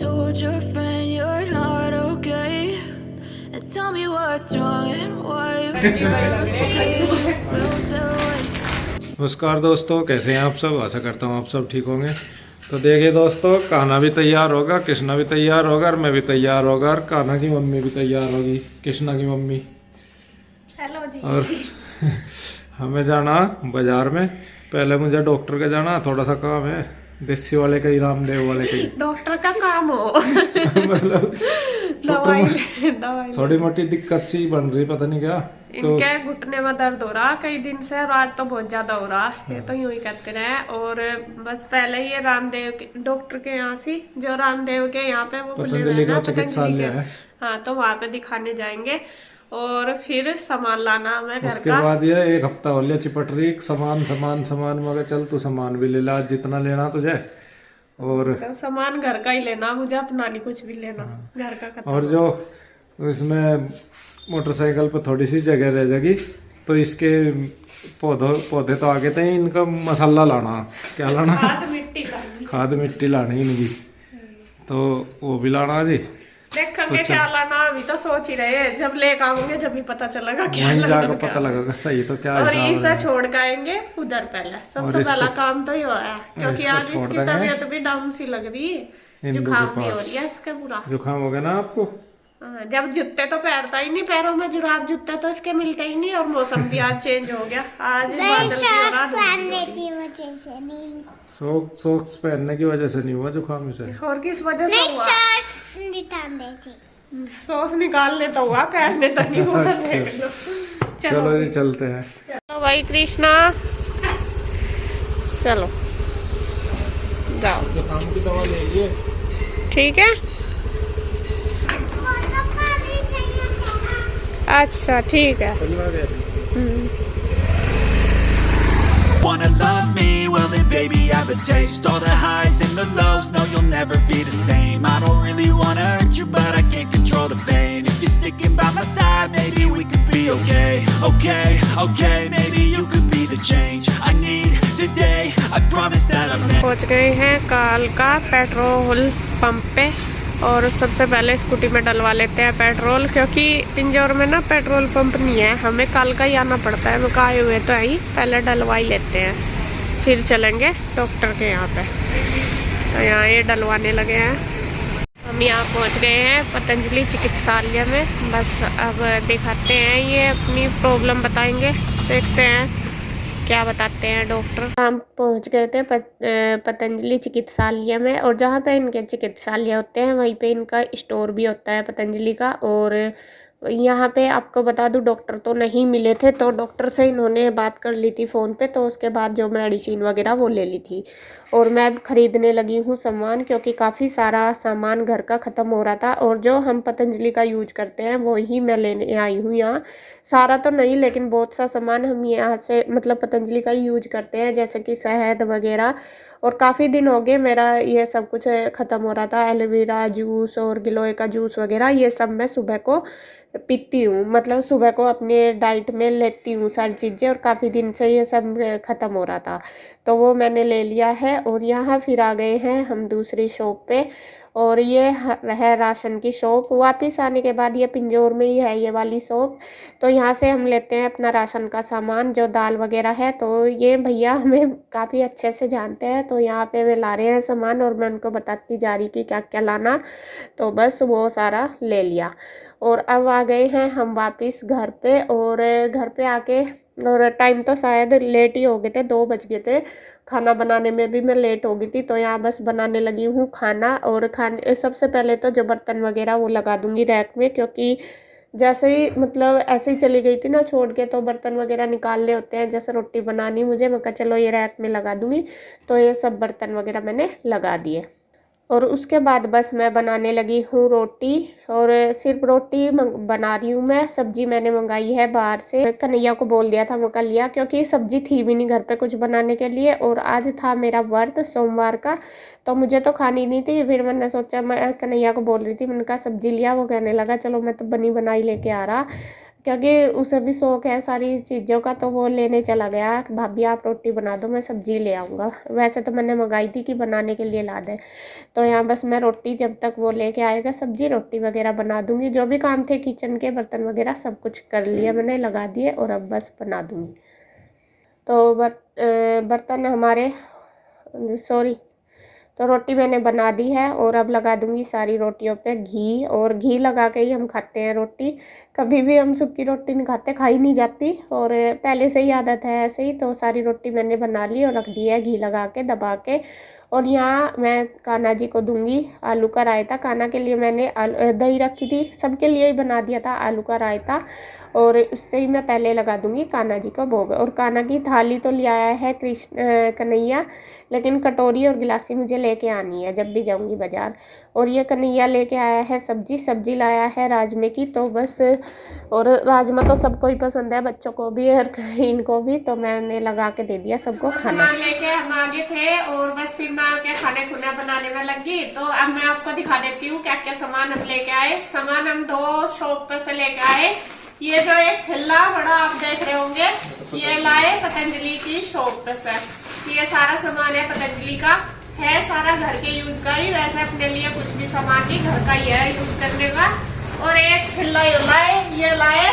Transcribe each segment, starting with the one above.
told your friend you're not okay, and tell me what's wrong and why you never felt that way. नमस्कार दोस्तों, कैसे हैं आप सब। आशा करता हूँ आप सब ठीक होंगे। तो देखिए दोस्तों, कान्हा भी तैयार होगा, कृष्णा भी तैयार होगा और मैं भी तैयार होगा और कान्हा की मम्मी भी तैयार होगी, कृष्णा की मम्मी। हेलो जी। और हमें जाना बाजार में। पहले मुझे डॉक्टर के जाना, थोड़ा सा काम है, देसी वाले का ही, रामदेव वाले का ही। डॉक्टर का काम हो मतलब दवाई थोड़ी मोटी दिक्कत सी बन रही, पता नहीं क्या। तो इनके घुटने में दर्द हो रहा कई दिन से, और आज तो बहुत ज्यादा हो रहा है। ये तो यूं ही करते रहे। और बस पहले ये रामदेव के डॉक्टर के यहाँ से, जो रामदेव के यहाँ पे वो खुले हुए पतंजलि हैं ना, का पतंजलि चिकित्सालय के। है। हाँ, तो वहाँ पे दिखाने जाएंगे और फिर सामान लाना हमें घर उसके का। बाद ये एक हफ्ता हो लिया चिपट रही, सामान सामान सामान। मगर चल तू सामान भी ले ला जितना लेना तुझे। और तो सामान घर का ही लेना, मुझे अपना नहीं कुछ भी लेना, घर का खत्म। और जो इसमें मोटरसाइकिल पर थोड़ी सी जगह रह जाएगी, तो इसके पौधे तो आगे थे, इनका मसाला लाना। क्या लाना? खाद मिट्टी लानी। खाद मिट्टी लानी इनकी, तो वो भी लाना जी। देखेंगे तो क्या लाना, अभी तो सोच ही रहे हैं। जब लेकर आऊंगे जब भी पता चलेगा क्या वहीं लाना, जाकर क्या पता लगेगा सही तो क्या और हिसाब इसे है। छोड़ के आएंगे उधर। पहले सबसे इसको- पहला काम तो ये है, क्योंकि इसको आज छोड़ इसकी देंगे तबीयत भी डाउन सी लग रही है, हिंदू जुकाम के भी हो पास। रही है इसका पूरा। जुकाम हो गया ना आपको? हाँ, जब जूते तो पहनता ही नहीं, पैरों में जुराब जूते तो इसके मिलते ही नहीं। और मौसम भी आज चेंज हो गया, आज बादल भी हो रहा, धूप भी हो रही। की वजह से नहीं। सॉक्स पहनने की वजह से नहीं हुआ जुकाम इसे। और किस वजह से हुआ? सॉस निकालने से। सॉस निकालने तो हुआ, पहनने तो नहीं हुआ। देख लो। चलो जी चलते हैं। चलो भाई कृष्णा, चलो जाओ। जुकाम की दवा ले लिए? ठीक है, अच्छा ठीक है। Wanna love me? Well then baby I have a taste. All the highs and the lows, no you'll never be the same. I don't really wanna hurt you but I can't control the pain. If you're sticking by my side maybe we could be okay. Okay, okay, maybe you could be the change I need today. I promise that I'll never. पहुंच गए हैं कालका petrol pump पे, और सबसे पहले scooty में डलवा लेते हैं पेट्रोल, क्योंकि पिंजौर में ना पेट्रोल पंप नहीं है, हमें कालका ही आना पड़ता है। हम आए हुए तो ही पहले डलवा ही लेते हैं, फिर चलेंगे डॉक्टर के यहाँ पे। तो यहाँ ये डलवाने लगे हैं। हम यहाँ पहुँच गए हैं पतंजलि चिकित्सालय में। बस अब दिखाते हैं, ये अपनी प्रॉब्लम बताएंगे, देखते हैं क्या बताते हैं डॉक्टर। हम पहुंच गए थे पतंजलि चिकित्सालय में, और जहाँ पे इनके चिकित्सालय होते हैं वहीं पे इनका स्टोर भी होता है पतंजलि का। और यहाँ पे आपको बता दूँ, डॉक्टर तो नहीं मिले थे, तो डॉक्टर से इन्होंने बात कर ली थी फ़ोन पे, तो उसके बाद जो मेडिसिन वगैरह वो ले ली थी। और मैं अब ख़रीदने लगी हूँ सामान, क्योंकि काफ़ी सारा सामान घर का ख़त्म हो रहा था, और जो हम पतंजलि का यूज करते हैं वो ही मैं लेने आई हूँ यहाँ। सारा तो नहीं, लेकिन बहुत सा सामान हम यहाँ से मतलब पतंजलि का ही यूज करते हैं, जैसे कि शहद वगैरह। और काफ़ी दिन हो गए मेरा ये सब कुछ ख़त्म हो रहा था। एलोवेरा जूस और गिलोय का जूस वगैरह, ये सब मैं सुबह को पीती हूँ, मतलब सुबह को अपने डाइट में लेती हूँ सारी चीज़ें, और काफ़ी दिन से ये सब ख़त्म हो रहा था, तो वो मैंने ले लिया है। और यहाँ फिर आ गए हैं हम दूसरी शॉप पे, और ये है राशन की शॉप। वापस आने के बाद ये पिंजौर में ही है ये वाली शॉप, तो यहाँ से हम लेते हैं अपना राशन का सामान, जो दाल वगैरह है। तो ये भैया हमें काफ़ी अच्छे से जानते हैं, तो यहाँ पे वे ला रहे हैं सामान, और मैं उनको बताती जा रही कि क्या क्या लाना, तो बस वो सारा ले लिया। और अब आ गए हैं हम वापस घर पे, और घर पे आके, और टाइम तो शायद लेट ही हो गए थे, 2 बज गए थे। खाना बनाने में भी मैं लेट हो गई थी, तो यहाँ बस बनाने लगी हूँ खाना। और खाने सबसे पहले तो जो बर्तन वगैरह वो लगा दूँगी रैक में, क्योंकि जैसे ही मतलब ऐसे ही चली गई थी ना छोड़ के, तो बर्तन वगैरह निकालने होते हैं। जैसे रोटी बनानी मुझे, मैं कहा चलो ये रैक में लगा दूँगी, तो ये सब बर्तन वगैरह मैंने लगा दिए। और उसके बाद बस मैं बनाने लगी हूँ रोटी, और सिर्फ रोटी बना रही हूँ मैं। सब्जी मैंने मंगाई है बाहर से, कन्हैया को बोल दिया था मैं कल लिया, क्योंकि सब्जी थी भी नहीं घर पे कुछ बनाने के लिए, और आज था मेरा व्रत सोमवार का, तो मुझे तो खानी नहीं थी। फिर मैंने सोचा, मैं कन्हैया को बोल रही थी, मैंने कहा सब्जी लिया, वो कहने लगा चलो मैं तो बनी बनाई लेके आ रहा। क्योंकि उसे भी शौक है सारी चीज़ों का, तो वो लेने चला गया। भाभी आप रोटी बना दो, मैं सब्जी ले आऊँगा। वैसे तो मैंने मंगाई थी कि बनाने के लिए ला दे, तो यहाँ बस मैं रोटी जब तक वो लेके आएगा सब्जी रोटी वगैरह बना दूँगी। जो भी काम थे किचन के, बर्तन वगैरह सब कुछ कर लिया मैंने, लगा दिए, और अब बस बना दूँगी। तो बर्तन हमारे तो रोटी मैंने बना दी है, और अब लगा दूंगी सारी रोटियों पे घी, और घी लगा के ही हम खाते हैं रोटी। कभी भी हम सूखी रोटी नहीं खाते, खाई नहीं जाती, और पहले से ही आदत है ऐसे ही। तो सारी रोटी मैंने बना ली और रख दी है घी लगा के, दबा के। और यहाँ मैं कान्हा जी को दूंगी आलू का रायता। कान्हा के लिए मैंने दही रखी थी, सबके लिए ही बना दिया था आलू का रायता, और उससे ही मैं पहले लगा दूंगी कान्हा जी को भोग। और कान्हा की थाली तो ले आया है कन्हैया, लेकिन कटोरी और गिलासी मुझे लेके आनी है जब भी जाऊंगी बाजार। और ये कन्हैया लेके आया है सब्जी लाया है राजमे की, तो बस। और राजमा तो सबको ही पसंद है, बच्चों को भी और इनको भी, तो मैंने लगा के दे दिया सबको खाना। सामान लेके हम आगे थे, और बस फिर मैं आके खाने खुना बनाने में लगी। तो अब मैं आपको दिखा देती हूँ क्या क्या सामान हम लेके आए। सामान हम 2 शॉप पर से लेके आए। ये जो एक थैला बड़ा आप देख रहे होंगे, ये लाए पतंजलि की शॉप पर से। ये सारा सामान है पतंजलि का, है सारा घर के यूज का ही। वैसे अपने लिए कुछ भी सामान नहीं, घर का ही है यूज करने का। और एक थैला ये लाए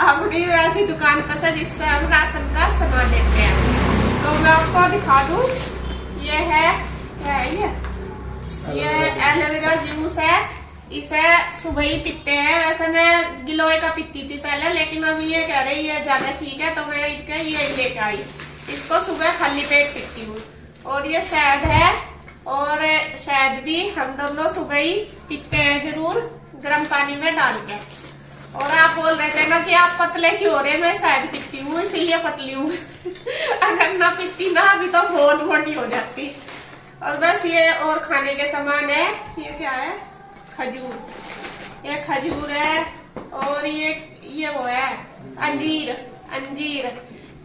अपनी ऐसी दुकान पर से जिससे हम राशन का सामान लेते हैं। तो मैं आपको दिखा दूं, ये है क्या है, ये एलोवेरा जूस है। इसे सुबह ही पीते हैं। वैसे मैं गिलोय का पीती थी पहले, लेकिन अब ये कह रही है ज्यादा ठीक है, तो मैं ये लेके आई। इसको सुबह खाली पेट पीती हूँ। और ये शहद है, और शहद भी हम दोनों सुबह ही पीते हैं जरूर, गर्म पानी में डाल के। और आप बोल रहे थे ना कि आप पतले क्यों हो रहे, मैं शहद पीती हूँ इसीलिए पतली हूँ। अगर ना पीती ना अभी तो बहुत मोटी हो जाती। और बस ये और खाने के सामान है। ये क्या है, खजूर, ये खजूर है। और ये वो है अंजीर,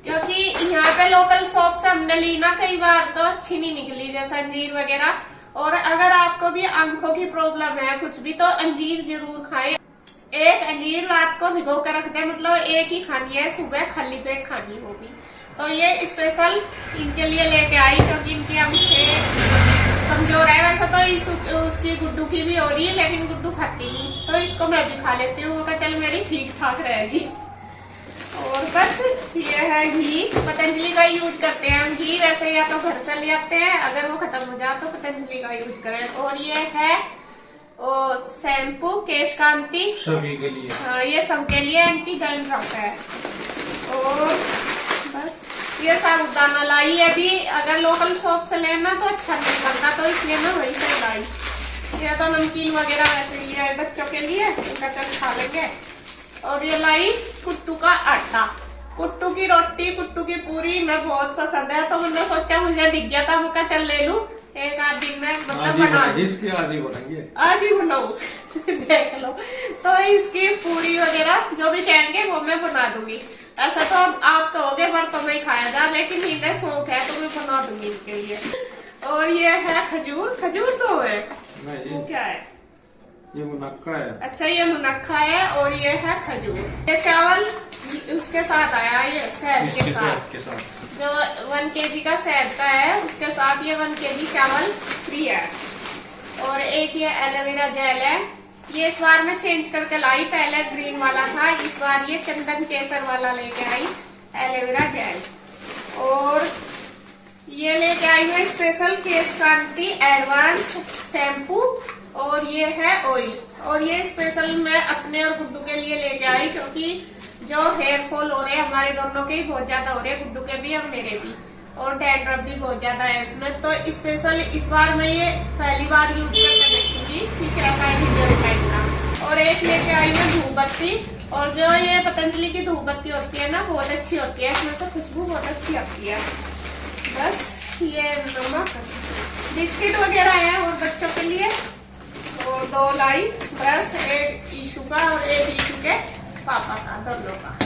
क्योंकि यहाँ पे लोकल शॉप से हमने ली ना, कई बार तो अच्छी नहीं निकली, जैसा अंजीर वगैरह। और अगर आपको भी आंखों की प्रॉब्लम है कुछ भी, तो अंजीर जरूर खाएं। एक अंजीर रात को भिगो कर रख दे, मतलब एक ही खानी है, सुबह खाली पेट खानी होगी। तो ये स्पेशल इनके लिए लेके आई, क्योंकि इनकी आंखें कमजोर है। वैसे तो उसकी गुड्डू की भी हो रही है, लेकिन गुड्डू खाती नहीं, तो इसको मैं भी खा लेती हूँ, चल मेरी ठीक ठाक रहेगी। और बस ये है घी, पतंजलि का यूज करते हैं हम घी। वैसे या तो घर से ले आते हैं, अगर वो खत्म हो जाए तो पतंजलि का यूज करें। और ये है शैम्पू केश कांति, सभी के लिए। हाँ, ये सबके लिए एंटी डैंड्रफ है। और बस ये साबुदाना लाई है भी, अगर लोकल शॉप से लेना तो अच्छा नहीं बनता, तो इसलिए मैं वही से लाई। ये तो नमकीन वगैरह वैसे लिया है बच्चों के लिए, उनका चल खा लेंगे। और ये लाई कुट्टू का आटा, कुट्टू की रोटी, कुट्टू की पूरी मैं बहुत पसंद है, तो मैंने सोचा मुझे दिख गया था, मैं चल ले लूं एक आध दिन में, मतलब बना इसकी आज ही बनाएंगे, आज ही बनाऊं। देख लो, तो इसकी पूरी वगैरह जो भी कहेंगे वो मैं बना दूंगी। ऐसा तो आप कहोगे पर तो नहीं खाया जा, लेकिन इन्हें शौक है तो मैं बना दूंगी इनके लिए। और ये है खजूर, खजूर तो है वो क्या है, ये मुनक्का है। अच्छा ये मुनक्का है, और ये है खजूर। ये चावल उसके साथ आया, ये शहद के साथ, जो 1 kg का शहद का है उसके साथ ये 1 kg चावल फ्री है। और एक ये एलोवेरा जेल है, ये इस बार मैं चेंज करके लाई, पहले ग्रीन वाला था, इस बार ये चंदन केसर वाला लेके आई एलोवेरा जेल। और ये लेके आई है स्पेशल केश कांति एडवांस शैम्पू, और ये है ऑयल। और ये स्पेशल मैं अपने और गुड्डू के लिए लेके आई, क्योंकि जो हेयर फॉल हो रहे हैं हमारे दोनों के ही बहुत ज्यादा हो रहे हैं, गुड्डू के भी और मेरे भी, और डैंड्रफ भी बहुत ज्यादा है इसमें। तो स्पेशल इस बार मैं ये पहली बार यूज करके देखूंगी कि कैसा है रिजल्ट है इनका। और एक लेके आई मैं धूप बत्ती, और जो ये पतंजलि की धूप बत्ती होती है ना बहुत अच्छी होती है, इसमें से खुशबू बहुत अच्छी आती है। बस ये नमक, बिस्किट वगैरह है और बच्चों के लिए, और 2 लाई बस, एक ईशू का और एक ईशू के पापा का, दोनों का।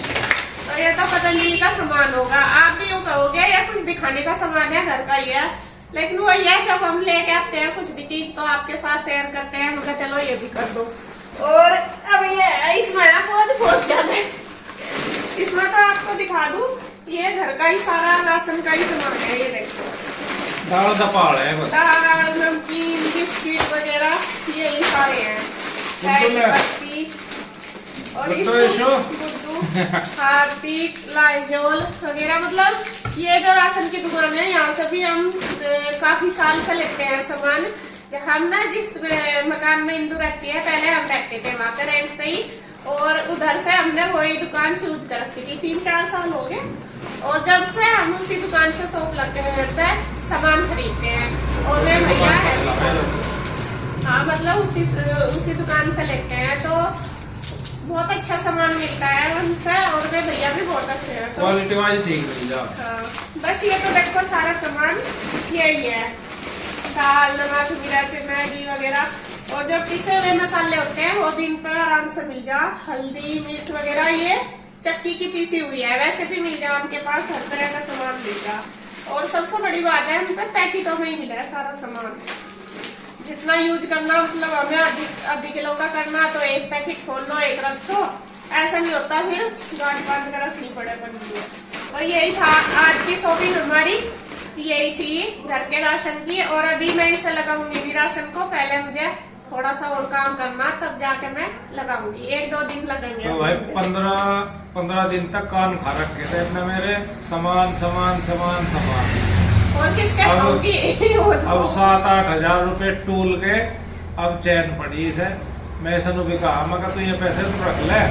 तो ये तो पतंजलि का सामान होगा। आप भी यूँ कहोगे या कुछ दिखाने का सामान है, घर का ही है, लेकिन वो ये जब हम लेके आते हैं कुछ भी चीज तो आपके साथ शेयर करते हैं, मगर चलो ये भी कर दो। और अब ये इसमें ना बहुत ज्यादा है। इसमें तो आपको दिखा दूं, ये घर का ही सारा राशन का ही सामान है। ये देखो दाल दपाल है बस। दाल, नमकीन, बिस्किट वगैरह यही सारे हैं। पत्ती और गुड्डू, हार्पिक, लाइजोल वगैरह। मतलब ये जो राशन की दुकान है, यहाँ से भी हम काफी साल से लेते हैं सामान। हम ना जिस मकान में इंदू रहती है, पहले हम रहते थे वहाँ पे रेंट पे ही, और उधर से हमने वही दुकान चूज कर रखी थी। 3-4 साल हो गए, और जब से हम उसी दुकान से शॉप लगते हैं, सामान खरीदते हैं। और वे भैया है, हाँ मतलब उसी दुकान से लेते हैं, तो बहुत अच्छा सामान मिलता है उनसे। और वे भैया भी बहुत अच्छे हैं, तो क्वालिटी वाइज ठीक मिल जाए। हाँ, बस ये तो देखो सारा सामान यही है, दाल, नमक, मिर्च, मैगी वगैरह। और जो पिसे हुए मसाले होते हैं वो भी इन पर आराम से मिल जा। हल्दी, मिर्च वगैरह ये चक्की की पीसी हुई है, वैसे भी मिल जा उनके पास, हर तरह का सामान मिल जा। और सबसे बड़ी बात है, उन पर पैकेटों में ही मिला है सारा सामान। जितना यूज करना, मतलब हमें आधी किलो का करना तो एक पैकेट खोल लो, एक रख दो, ऐसा नहीं होता, फिर गाड़ी बांध कर रखनी पड़े बनती है। और यही था आज की शॉपिंग हमारी, यही थी घर के राशन की। और अभी मैं इसे लगाऊंगी भी राशन को, पहले मुझे थोड़ा सा और काम करना, तब जाके मैं लगाऊंगी। 1-2 दिन लगेंगे। तो भाई 15 दिन तक कान खा रखे थे अपने मेरे, सामान सामान सामान सामान। और किसके खाऊंगी? अब 7-8 हजार रुपए टूल के अब चैन पड़ी है। मैं सनु भी कहा, मगर तू ये पैसे तो रख ले,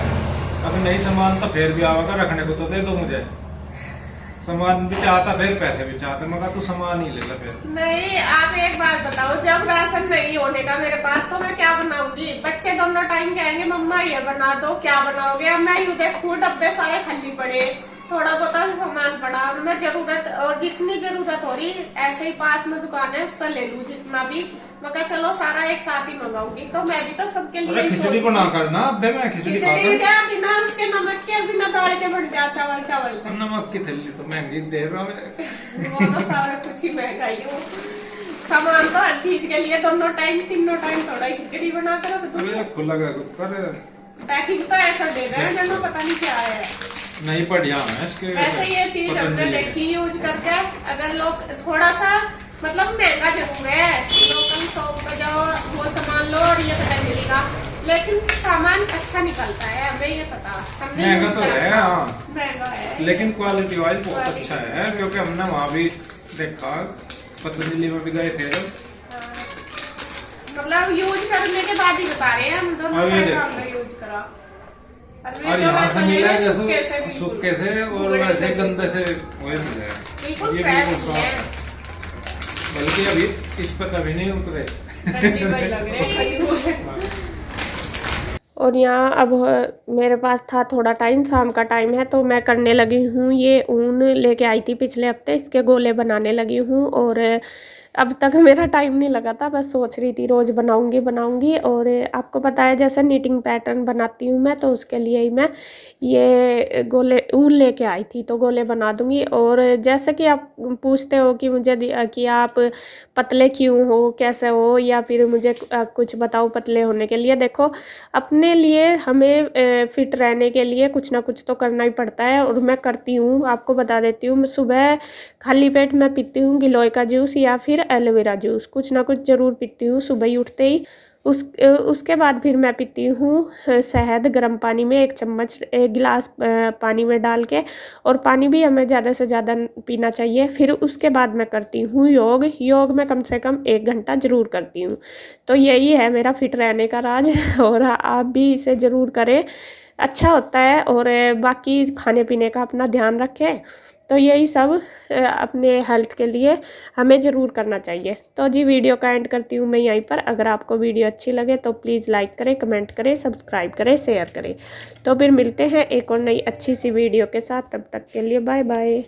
अभी नहीं सामान तो फिर भी आवेगा, रखने को तो दे दो मुझे। सामान भी चाहता, फिर पैसे भी चाहते, मगर तू सामान ही ले ले फिर। नहीं, आप एक बात बताओ, जब राशन नहीं होने का मेरे पास, तो मैं क्या बनाऊंगी? बच्चे दोनों टाइम कहेंगे मम्मा ये बना दो, क्या बनाओगे? अब मैं यूं देखूं डब्बे सारे खाली पड़े, थोड़ा बहुत सामान पड़ा, उनमें जरूरत, और जितनी जरूरत हो रही ऐसे ही पास में दुकान है, उससे ले लूं जितना भी। मगर चलो सारा एक साथ ही मंगाऊंगी, तो मैं भी तो सबके लिए खिचड़ी बना करना। अब मैं खिचड़ी बिना उसके नमक के, बिना दाल के बन जा चावल पे। नमक की थैली तो महंगी दे रहा है। वो तो सारा कुछ ही महंगाई हो, सामान तो हर चीज के लिए दोनों टाइम, तीनों टाइम थोड़ा ही खिचड़ी बना कर खुला कर। पैकिंग तो ऐसा दे रहे हैं जैसे पता नहीं क्या है। नहीं बढ़िया है इसके। वैसे ये चीज हमने देखी यूज करके, अगर लोग थोड़ा सा मतलब महंगा जरूर है, लोकल शॉप पे जाओ वो सामान लो और ये पतंजलि का, लेकिन सामान अच्छा निकलता है, हमें ये पता। हमने महंगा तो है, हाँ महंगा है, लेकिन क्वालिटी वाइज बहुत अच्छा है, क्योंकि हमने वहाँ भी देखा, पतंजलि में भी गए थे जब। मतलब यूज करने के बाद ही बता रहे हैं हम दोनों, हमने यूज करा। और यहाँ से मिला जैसे सूखे से और वैसे गंदे से वही मिले, बिल्कुल फ्रेश है, बल्कि अभी इस पर कभी नहीं उतरे। और यहाँ अब मेरे पास था थोड़ा टाइम, शाम का टाइम है, तो मैं करने लगी हूँ, ये ऊन लेके आई थी पिछले हफ्ते, इसके गोले बनाने लगी हूँ। और अब तक मेरा टाइम नहीं लगा था, बस सोच रही थी रोज़ बनाऊंगी। और आपको पता है जैसे नीटिंग पैटर्न बनाती हूँ मैं, तो उसके लिए ही मैं ये गोले ऊन लेके आई थी, तो गोले बना दूंगी। और जैसे कि आप पूछते हो कि मुझे कि आप पतले क्यों हो, कैसे हो, या फिर मुझे कुछ बताओ पतले होने के लिए। देखो, अपने लिए हमें फिट रहने के लिए कुछ ना कुछ तो करना ही पड़ता है, और मैं करती हूँ। आपको बता देती हूँ, मैं सुबह खाली पेट मैं पीती हूँ गिलोय का जूस या फिर एलोवेरा जूस, कुछ ना कुछ ज़रूर पीती हूँ सुबह ही उठते ही। उसके बाद फिर मैं पीती हूँ शहद गर्म पानी में, 1 चम्मच 1 गिलास पानी में डाल के, और पानी भी हमें ज़्यादा से ज़्यादा पीना चाहिए। फिर उसके बाद मैं करती हूँ योग में कम से कम 1 घंटा ज़रूर करती हूँ। तो यही है मेरा फिट रहने का राज, और आप भी इसे ज़रूर करें, अच्छा होता है। और बाकी खाने पीने का अपना ध्यान रखें, तो यही सब अपने हेल्थ के लिए हमें ज़रूर करना चाहिए। तो जी वीडियो का एंड करती हूँ मैं यहीं पर। अगर आपको वीडियो अच्छी लगे तो प्लीज़ लाइक करें, कमेंट करें, सब्सक्राइब करें, शेयर करें। तो फिर मिलते हैं एक और नई अच्छी सी वीडियो के साथ, तब तक के लिए बाय बाय।